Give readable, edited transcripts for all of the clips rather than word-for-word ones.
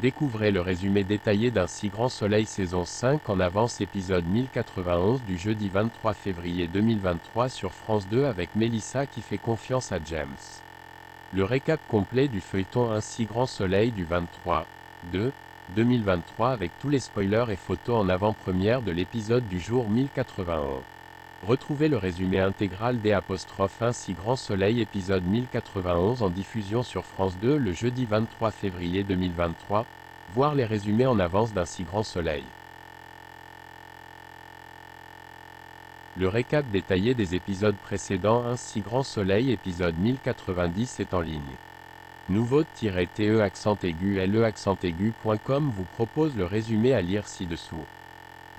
Découvrez le résumé détaillé d'un si grand soleil saison 5 en avance épisode 1091 du jeudi 23 février 2023 sur France 2 avec Mélissa qui fait confiance à James. Le récap complet du feuilleton Un si grand soleil du 23/2/2023 avec tous les spoilers et photos en avant-première de l'épisode du jour 1091. Retrouvez le résumé intégral des Un si grand soleil épisode 1091 en diffusion sur France 2 le jeudi 23 février 2023, voir les résumés en avance d'Un si grand soleil. Le récap détaillé des épisodes précédents Un si grand soleil épisode 1090 est en ligne. Nouveau-te-le-le.com vous propose le résumé à lire ci-dessous.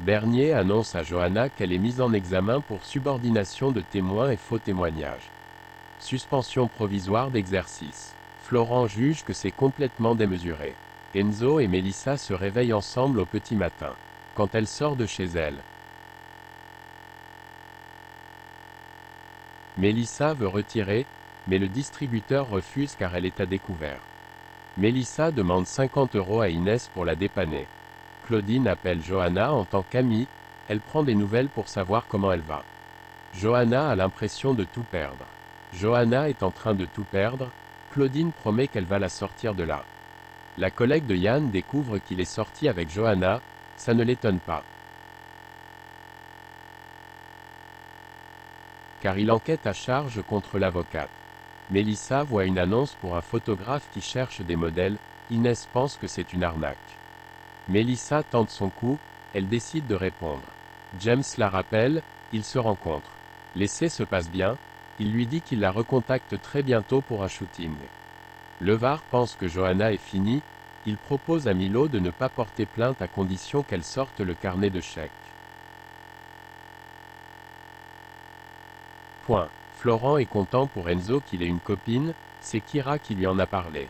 Bernier annonce à Johanna qu'elle est mise en examen pour subordination de témoins et faux témoignages. Suspension provisoire d'exercice. Florent juge que c'est complètement démesuré. Enzo et Mélissa se réveillent ensemble au petit matin. Quand elle sort de chez elle, Mélissa veut retirer, mais le distributeur refuse car elle est à découvert. Mélissa demande 50 € à Inès pour la dépanner. Claudine appelle Johanna en tant qu'amie, elle prend des nouvelles pour savoir comment elle va. Johanna a l'impression de tout perdre. Johanna est en train de tout perdre, Claudine promet qu'elle va la sortir de là. La collègue de Yann découvre qu'il est sorti avec Johanna, ça ne l'étonne pas. Car il enquête à charge contre l'avocate. Mélissa voit une annonce pour un photographe qui cherche des modèles, Inès pense que c'est une arnaque. Mélissa tente son coup, elle décide de répondre. James la rappelle, ils se rencontrent. L'essai se passe bien, il lui dit qu'il la recontacte très bientôt pour un shooting. Levar pense que Johanna est finie, il propose à Milo de ne pas porter plainte à condition qu'elle sorte le carnet de chèques. Florent est content pour Enzo qu'il ait une copine, c'est Kira qui lui en a parlé.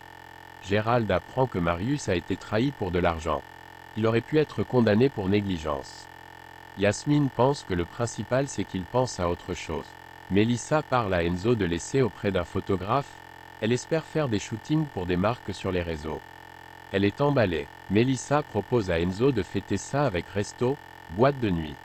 Gérald apprend que Marius a été trahi pour de l'argent. Il aurait pu être condamné pour négligence. Yasmine pense que le principal c'est qu'il pense à autre chose. Mélissa parle à Enzo de l'essai auprès d'un photographe, elle espère faire des shootings pour des marques sur les réseaux. Elle est emballée. Mélissa propose à Enzo de fêter ça avec resto, boîte de nuit.